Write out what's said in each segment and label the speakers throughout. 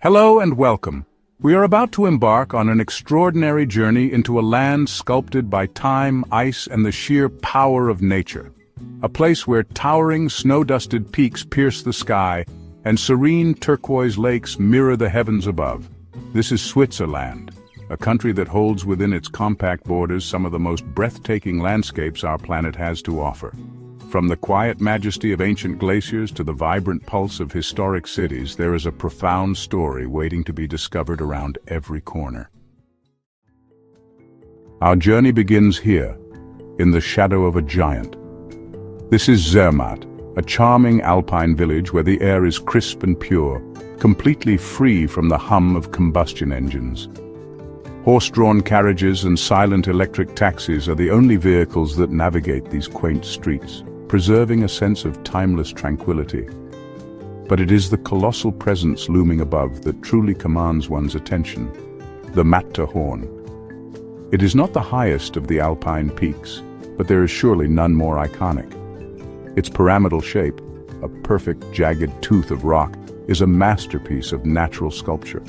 Speaker 1: Hello and welcome. We are about to embark on an extraordinary journey into a land sculpted by time, ice, and the sheer power of nature. A place where towering, snow-dusted peaks pierce the sky and serene turquoise lakes mirror the heavens above. This is Switzerland, a country that holds within its compact borders some of the most breathtaking landscapes our planet has to offer. From the quiet majesty of ancient glaciers to the vibrant pulse of historic cities, there is a profound story waiting to be discovered around every corner. Our journey begins here, in the shadow of a giant. This is Zermatt, a charming alpine village where the air is crisp and pure, completely free from the hum of combustion engines. Horse-drawn carriages and silent electric taxis are the only vehicles that navigate these quaint streets, preserving a sense of timeless tranquility. But it is the colossal presence looming above that truly commands one's attention, the Matterhorn. It is not the highest of the alpine peaks, but there is surely none more iconic. Its pyramidal shape, a perfect jagged tooth of rock, is a masterpiece of natural sculpture.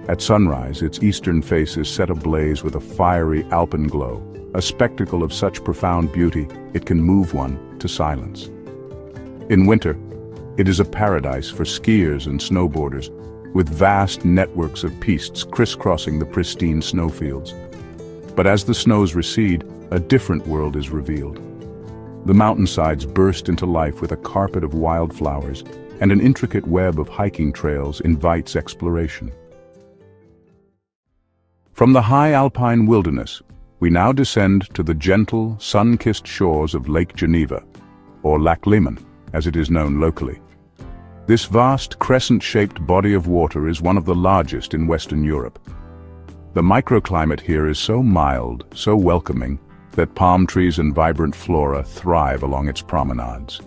Speaker 1: At sunrise, its eastern face is set ablaze with a fiery alpenglow, a spectacle of such profound beauty it can move one to silence. In winter, it is a paradise for skiers and snowboarders, with vast networks of pistes crisscrossing the pristine snowfields. But as the snows recede, a different world is revealed. The mountainsides burst into life with a carpet of wildflowers, and an intricate web of hiking trails invites exploration. From the high alpine wilderness, we now descend to the gentle, sun-kissed shores of Lake Geneva, or Lac Léman, as it is known locally. This vast, crescent-shaped body of water is one of the largest in Western Europe. The microclimate here is so mild, so welcoming, that palm trees and vibrant flora thrive along its promenades.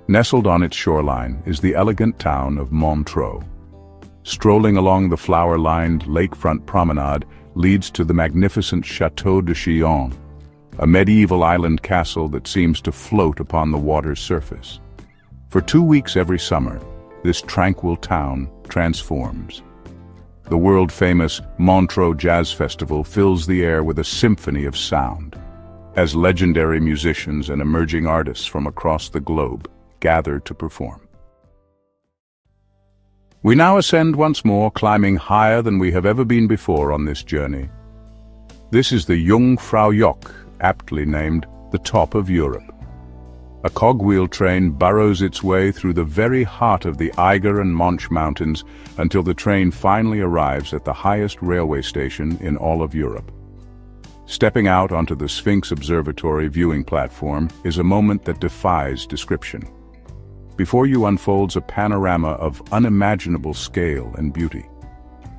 Speaker 1: Nestled on its shoreline is the elegant town of Montreux. Strolling along the flower-lined lakefront promenade leads to the magnificent Château de Chillon, a medieval island castle that seems to float upon the water's surface. For 2 weeks every summer, this tranquil town transforms. The world-famous Montreux Jazz Festival fills the air with a symphony of sound, as legendary musicians and emerging artists from across the globe gather to perform. We now ascend once more, climbing higher than we have ever been before on this journey. This is the Jungfrau Joch, aptly named the top of Europe. A cogwheel train burrows its way through the very heart of the Eiger and Monch mountains until the train finally arrives at the highest railway station in all of Europe. Stepping out onto the Sphinx Observatory viewing platform is a moment that defies description. Before you unfolds a panorama of unimaginable scale and beauty.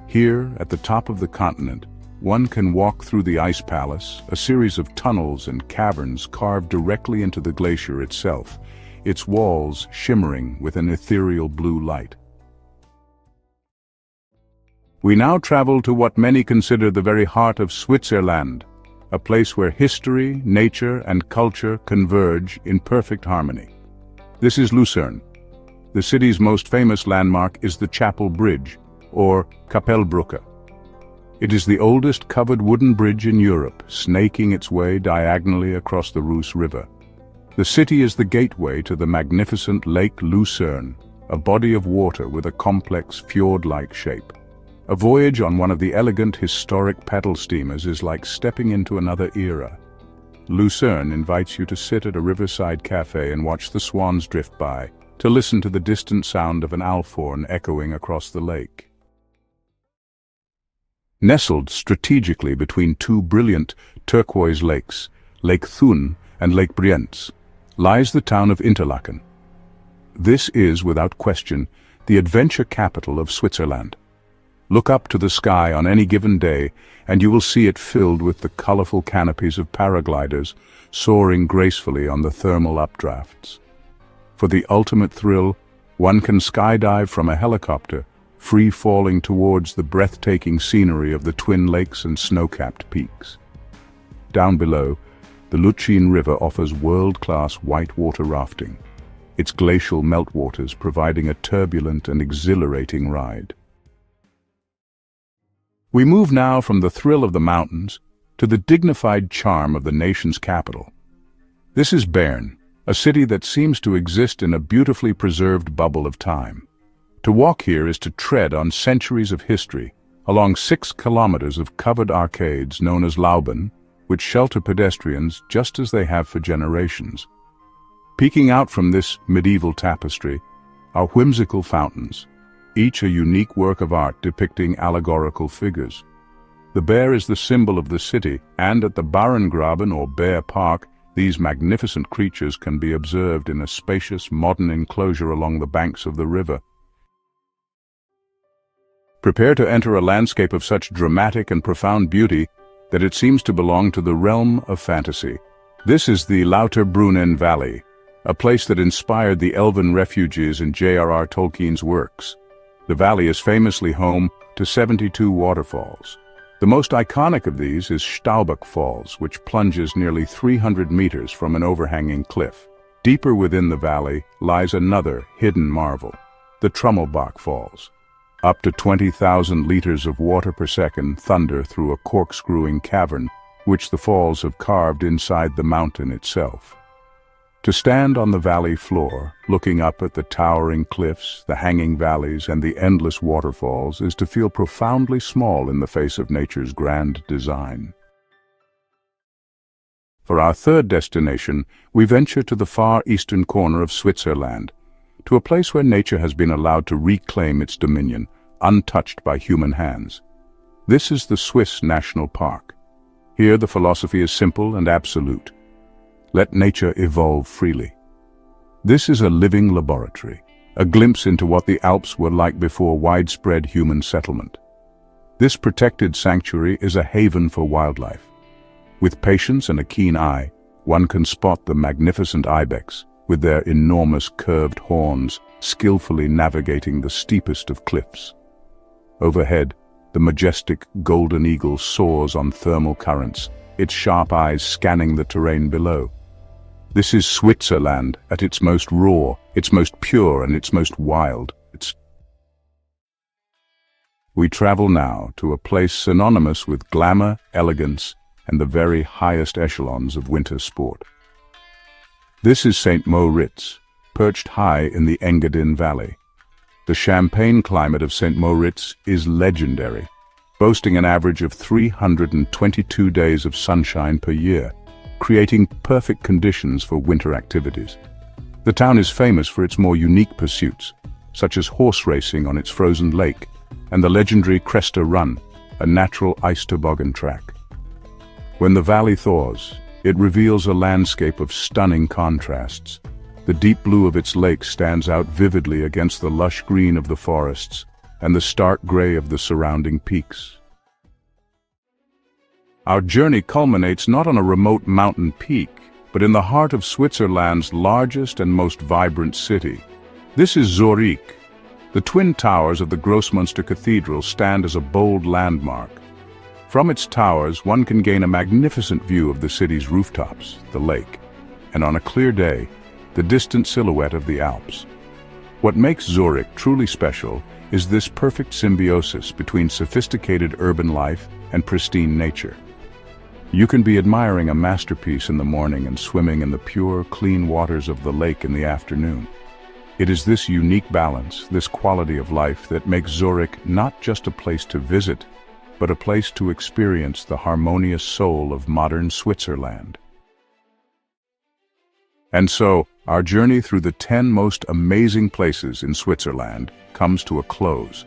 Speaker 1: Here, at the top of the continent, one can walk through the Ice Palace, a series of tunnels and caverns carved directly into the glacier itself, its walls shimmering with an ethereal blue light. We now travel to what many consider the very heart of Switzerland, a place where history, nature, and culture converge in perfect harmony. This is Lucerne. The city's most famous landmark is the Chapel Bridge, or Kapellbrücke. It is the oldest covered wooden bridge in Europe, snaking its way diagonally across the Reuss River. The city is the gateway to the magnificent Lake Lucerne, a body of water with a complex fjord-like shape. A voyage on one of the elegant historic paddle steamers is like stepping into another era. Lucerne invites you to sit at a riverside cafe and watch the swans drift by, to listen to the distant sound of an alphorn echoing across the lake. Nestled strategically between two brilliant turquoise lakes, Lake Thun and Lake Brienz, lies the town of Interlaken. This is, without question, the adventure capital of Switzerland. Look up to the sky on any given day, and you will see it filled with the colorful canopies of paragliders soaring gracefully on the thermal updrafts. For the ultimate thrill, one can skydive from a helicopter, free-falling towards the breathtaking scenery of the Twin Lakes and snow-capped peaks. Down below, the Lütschine River offers world-class whitewater rafting, its glacial meltwaters providing a turbulent and exhilarating ride. We move now from the thrill of the mountains to the dignified charm of the nation's capital. This is Bern, a city that seems to exist in a beautifully preserved bubble of time. To walk here is to tread on centuries of history, along 6 kilometers of covered arcades known as Lauben, which shelter pedestrians just as they have for generations. Peeking out from this medieval tapestry are whimsical fountains, each a unique work of art depicting allegorical figures. The bear is the symbol of the city, and at the Bärengraben or Bear Park, these magnificent creatures can be observed in a spacious modern enclosure along the banks of the river. Prepare to enter a landscape of such dramatic and profound beauty that it seems to belong to the realm of fantasy. This is the Lauterbrunnen Valley, a place that inspired the elven refugees in J.R.R. Tolkien's works. The valley is famously home to 72 waterfalls. The most iconic of these is Staubach Falls, which plunges nearly 300 meters from an overhanging cliff. Deeper within the valley lies another hidden marvel, the Trummelbach Falls. Up to 20,000 liters of water per second thunder through a corkscrewing cavern, which the falls have carved inside the mountain itself. To stand on the valley floor, looking up at the towering cliffs, the hanging valleys, and the endless waterfalls is to feel profoundly small in the face of nature's grand design. For our third destination, we venture to the far eastern corner of Switzerland, to a place where nature has been allowed to reclaim its dominion, untouched by human hands. This is the Swiss National Park. Here the philosophy is simple and absolute. Let nature evolve freely. This is a living laboratory, a glimpse into what the Alps were like before widespread human settlement. This protected sanctuary is a haven for wildlife. With patience and a keen eye, one can spot the magnificent ibex, with their enormous curved horns skillfully navigating the steepest of cliffs. Overhead, the majestic golden eagle soars on thermal currents, its sharp eyes scanning the terrain below. This is Switzerland at its most raw, its most pure, and its most wild. We travel now to a place synonymous with glamour, elegance, and the very highest echelons of winter sport. This is St. Moritz, perched high in the Engadin Valley. The champagne climate of St. Moritz is legendary, boasting an average of 322 days of sunshine per year, creating perfect conditions for winter activities. The town is famous for its more unique pursuits, such as horse racing on its frozen lake, and the legendary Cresta Run, a natural ice toboggan track. When the valley thaws, it reveals a landscape of stunning contrasts. The deep blue of its lake stands out vividly against the lush green of the forests and the stark gray of the surrounding peaks. Our journey culminates not on a remote mountain peak, but in the heart of Switzerland's largest and most vibrant city. This is Zurich. The twin towers of the Grossmünster Cathedral stand as a bold landmark. From its towers, one can gain a magnificent view of the city's rooftops, the lake, and on a clear day, the distant silhouette of the Alps. What makes Zurich truly special is this perfect symbiosis between sophisticated urban life and pristine nature. You can be admiring a masterpiece in the morning and swimming in the pure, clean waters of the lake in the afternoon. It is this unique balance, this quality of life that makes Zurich not just a place to visit, but a place to experience the harmonious soul of modern Switzerland. And so, our journey through the 10 most amazing places in Switzerland comes to a close.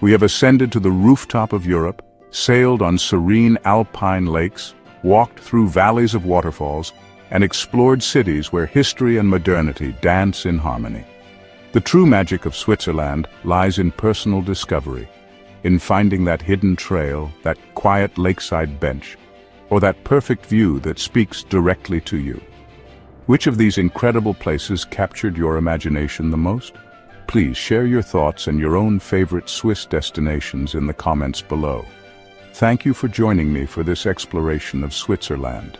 Speaker 1: We have ascended to the rooftop of Europe, sailed on serene alpine lakes, walked through valleys of waterfalls, and explored cities where history and modernity dance in harmony. The true magic of Switzerland lies in personal discovery, in finding that hidden trail, that quiet lakeside bench, or that perfect view that speaks directly to you. Which of these incredible places captured your imagination the most? Please share your thoughts and your own favorite Swiss destinations in the comments below. Thank you for joining me for this exploration of Switzerland.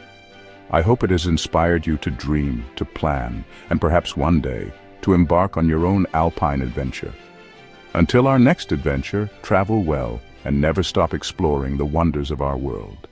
Speaker 1: I hope it has inspired you to dream, to plan, and perhaps one day, to embark on your own alpine adventure. Until our next adventure, travel well, and never stop exploring the wonders of our world.